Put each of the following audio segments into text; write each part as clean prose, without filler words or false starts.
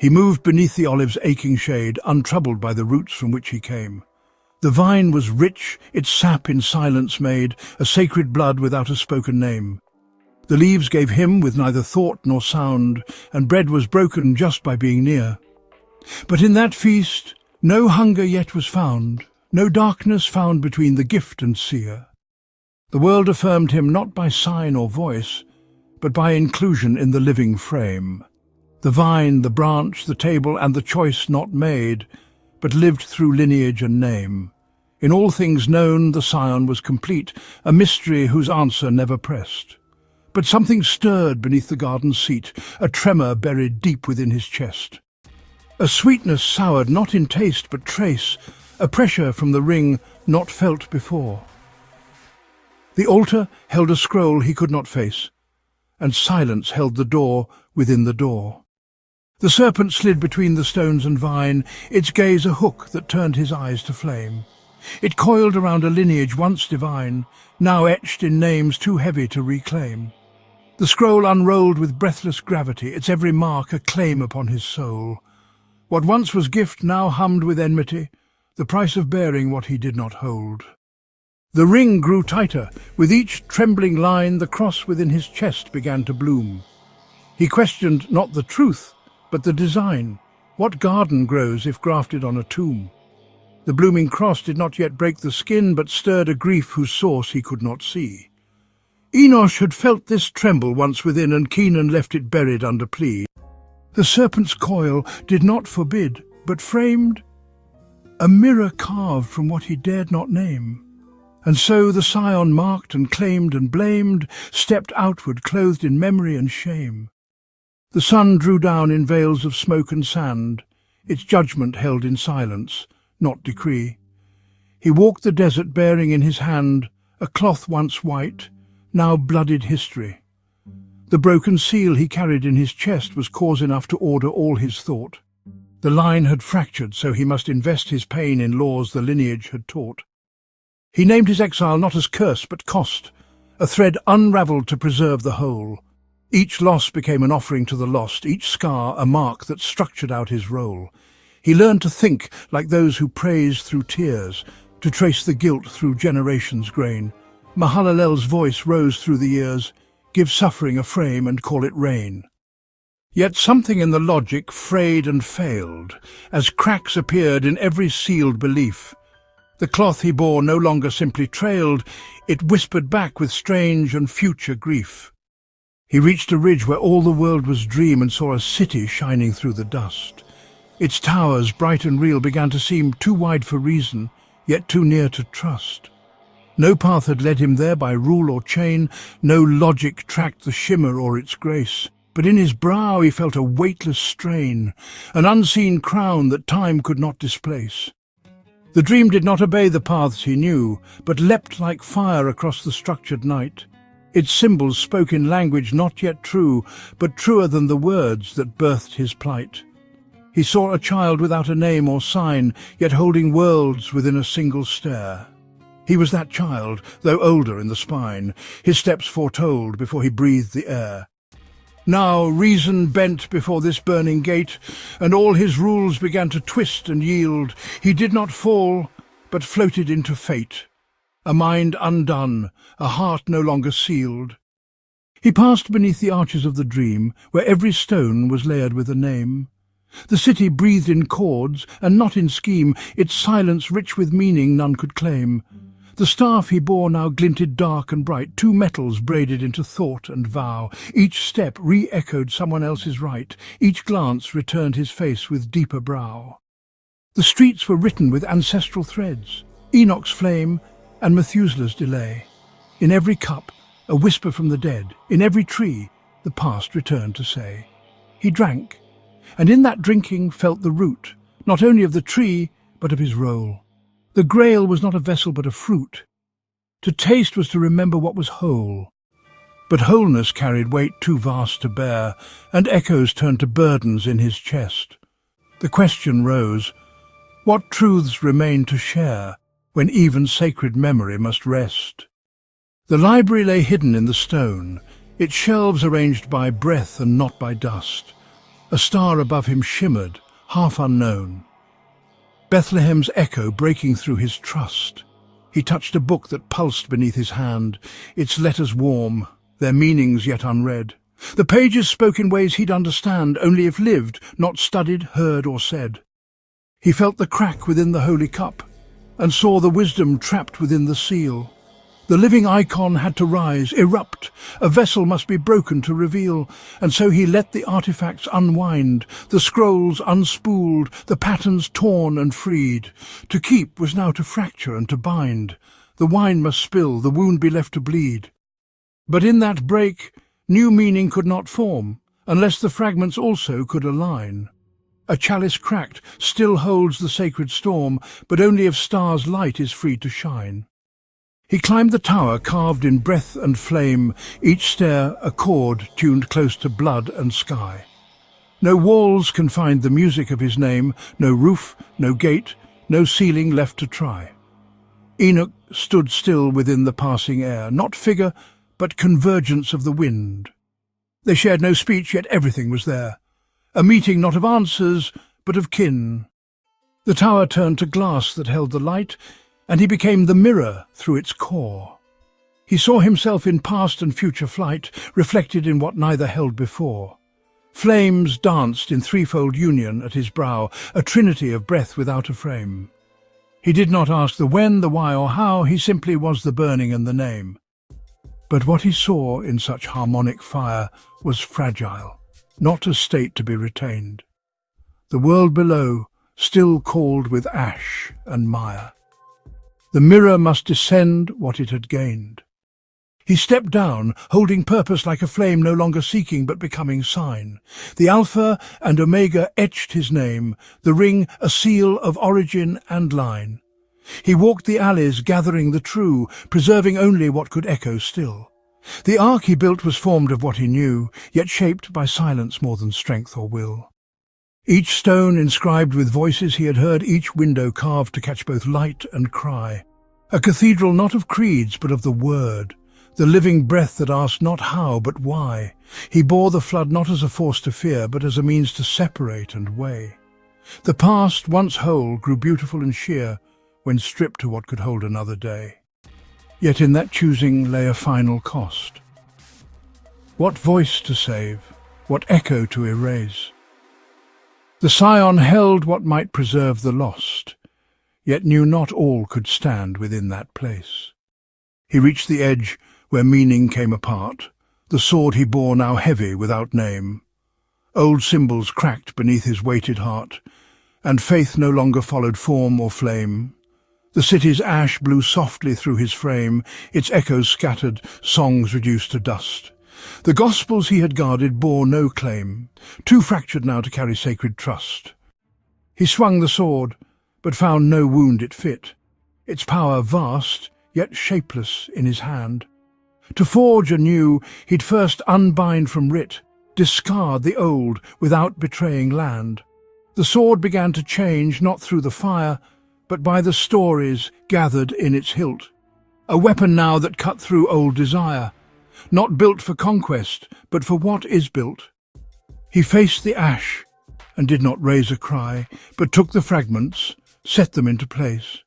He moved beneath the olive's aching shade, untroubled by the roots from which he came. The vine was rich, its sap in silence made, a sacred blood without a spoken name. The leaves gave him with neither thought nor sound, and bread was broken just by being near. But in that feast, no hunger yet was found, no darkness found between the gift and seer. The world affirmed him not by sign or voice, but by inclusion in the living frame. The vine, the branch, the table, and the choice not made, but lived through lineage and name. In all things known, the Scion was complete, a mystery whose answer never pressed. But something stirred beneath the garden seat, a tremor buried deep within his chest. A sweetness soured not in taste but trace, a pressure from the ring not felt before. The altar held a scroll he could not face, and silence held the door within the door. The serpent slid between the stones and vine, its gaze a hook that turned his eyes to flame. It coiled around a lineage once divine, now etched in names too heavy to reclaim. The scroll unrolled with breathless gravity, its every mark a claim upon his soul. What once was gift now hummed with enmity, the price of bearing what he did not hold. The ring grew tighter. With each trembling line, the cross within his chest began to bloom. He questioned not the truth, but the design. What garden grows if grafted on a tomb? The blooming cross did not yet break the skin, but stirred a grief whose source he could not see. Enosh had felt this tremble once within, and Kenan left it buried under plea. The serpent's coil did not forbid, but framed a mirror carved from what he dared not name. And so the Scion, marked and claimed and blamed, stepped outward, clothed in memory and shame. The sun drew down in veils of smoke and sand, its judgment held in silence, not decree. He walked the desert bearing in his hand a cloth once white, now blooded history. The broken seal he carried in his chest was cause enough to order all his thought. The line had fractured, so he must invest his pain in laws the lineage had taught. He named his exile not as curse but cost, a thread unravelled to preserve the whole. Each loss became an offering to the lost, each scar a mark that structured out his role. He learned to think like those who praise through tears, to trace the guilt through generations' grain. Mahalalel's voice rose through the years, give suffering a frame and call it rain. Yet something in the logic frayed and failed, as cracks appeared in every sealed belief. The cloth he bore no longer simply trailed, it whispered back with strange and future grief. He reached a ridge where all the world was dream and saw a city shining through the dust. Its towers, bright and real, began to seem too wide for reason, yet too near to trust. No path had led him there by rule or chain, no logic tracked the shimmer or its grace. But in his brow he felt a weightless strain, an unseen crown that time could not displace. The dream did not obey the paths he knew, but leapt like fire across the structured night. Its symbols spoke in language not yet true, but truer than the words that birthed his plight. He saw a child without a name or sign, yet holding worlds within a single stare. He was that child, though older in the spine, his steps foretold before he breathed the air. Now reason bent before this burning gate, and all his rules began to twist and yield. He did not fall, but floated into fate. A mind undone, a heart no longer sealed. He passed beneath the arches of the dream, where every stone was layered with a name. The city breathed in chords, and not in scheme, its silence rich with meaning none could claim. The staff he bore now glinted dark and bright, two metals braided into thought and vow. Each step re-echoed someone else's right, each glance returned his face with deeper brow. The streets were written with ancestral threads, Enoch's flame and Methuselah's delay. In every cup, a whisper from the dead, in every tree, the past returned to say. He drank, and in that drinking felt the root, not only of the tree, but of his role. The Grail was not a vessel but a fruit. To taste was to remember what was whole. But wholeness carried weight too vast to bear, and echoes turned to burdens in his chest. The question rose, what truths remain to share, when even sacred memory must rest? The library lay hidden in the stone, its shelves arranged by breath and not by dust. A star above him shimmered, half unknown. Bethlehem's echo breaking through his trust. He touched a book that pulsed beneath his hand, its letters warm, their meanings yet unread. The pages spoke in ways he'd understand only if lived, not studied, heard or said. He felt the crack within the holy cup, and saw the wisdom trapped within the seal. The living icon had to rise, erupt. A vessel must be broken to reveal, and so he let the artifacts unwind, the scrolls unspooled, the patterns torn and freed. To keep was now to fracture and to bind. The wine must spill, the wound be left to bleed. But in that break, new meaning could not form, unless the fragments also could align. A chalice cracked still holds the sacred storm, but only if stars' light is free to shine. He climbed the tower carved in breath and flame, each stair a chord tuned close to blood and sky. No walls confined the music of his name, no roof, no gate, no ceiling left to try. Enoch stood still within the passing air, not figure, but convergence of the wind. They shared no speech, yet everything was there. A meeting not of answers, but of kin. The tower turned to glass that held the light, and he became the mirror through its core. He saw himself in past and future flight, reflected in what neither held before. Flames danced in threefold union at his brow, a trinity of breath without a frame. He did not ask the when, the why or how, he simply was the burning and the name. But what he saw in such harmonic fire was fragile, not a state to be retained. The world below still called with ash and mire. The mirror must descend what it had gained. He stepped down, holding purpose like a flame, no longer seeking but becoming sign. The Alpha and Omega etched his name, the ring a seal of origin and line. He walked the alleys gathering the true, preserving only what could echo still. The ark he built was formed of what he knew, yet shaped by silence more than strength or will. Each stone inscribed with voices he had heard, each window carved to catch both light and cry. A cathedral not of creeds but of the word, the living breath that asked not how but why. He bore the flood not as a force to fear, but as a means to separate and weigh. The past, once whole, grew beautiful and sheer when stripped to what could hold another day. Yet in that choosing lay a final cost. What voice to save, what echo to erase? The Scion held what might preserve the lost, yet knew not all could stand within that place. He reached the edge where meaning came apart, the sword he bore now heavy without name. Old symbols cracked beneath his weighted heart, and faith no longer followed form or flame. The city's ash blew softly through his frame, its echoes scattered, songs reduced to dust. The gospels he had guarded bore no claim, too fractured now to carry sacred trust. He swung the sword, but found no wound it fit, its power vast, yet shapeless in his hand. To forge anew, he'd first unbind from writ, discard the old without betraying land. The sword began to change, not through the fire, but by the stories gathered in its hilt. A weapon now that cut through old desire, not built for conquest, but for what is built. He faced the ash, and did not raise a cry, but took the fragments, set them into place.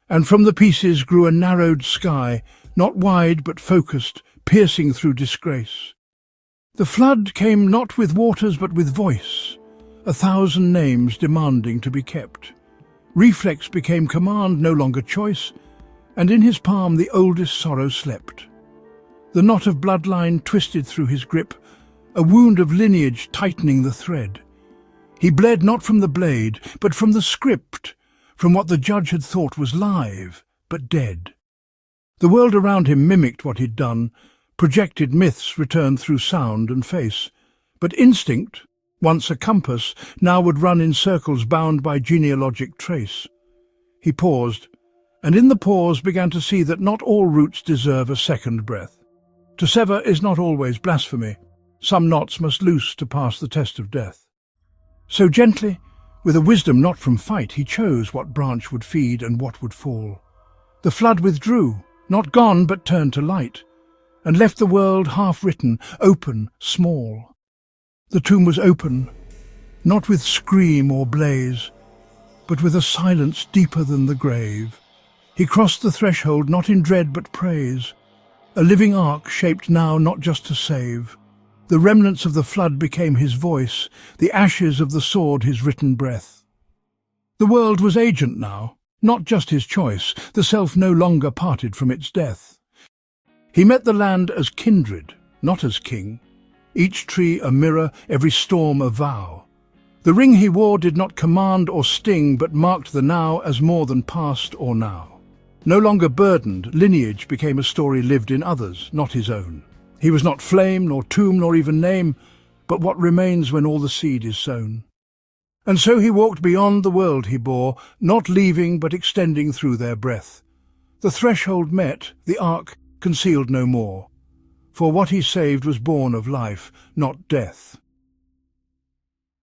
And from the pieces grew a narrowed sky, not wide but focused, piercing through disgrace. The flood came not with waters but with voice, 1,000 names demanding to be kept. Reflex became command, no longer choice, and in his palm the oldest sorrow slept. The knot of bloodline twisted through his grip, a wound of lineage tightening the thread. He bled not from the blade, but from the script, from what the judge had thought was live, but dead. The world around him mimicked what he'd done, projected myths returned through sound and face. But instinct, once a compass, now would run in circles bound by genealogic trace. He paused, and in the pause began to see that not all roots deserve a second breath. To sever is not always blasphemy. Some knots must loose to pass the test of death. So gently, with a wisdom not from fight, he chose what branch would feed and what would fall. The flood withdrew, not gone but turned to light, and left the world half-written, open, small. The tomb was open, not with scream or blaze, but with a silence deeper than the grave. He crossed the threshold not in dread but praise, a living ark shaped now not just to save. The remnants of the flood became his voice, the ashes of the sword his written breath. The world was agent now, not just his choice, the self no longer parted from its death. He met the land as kindred, not as king, each tree a mirror, every storm a vow. The ring he wore did not command or sting, but marked the now as more than past or now. No longer burdened, lineage became a story lived in others, not his own. He was not flame, nor tomb, nor even name, but what remains when all the seed is sown. And so he walked beyond the world he bore, not leaving but extending through their breath. The threshold met, the ark concealed no more, for what he saved was born of life, not death.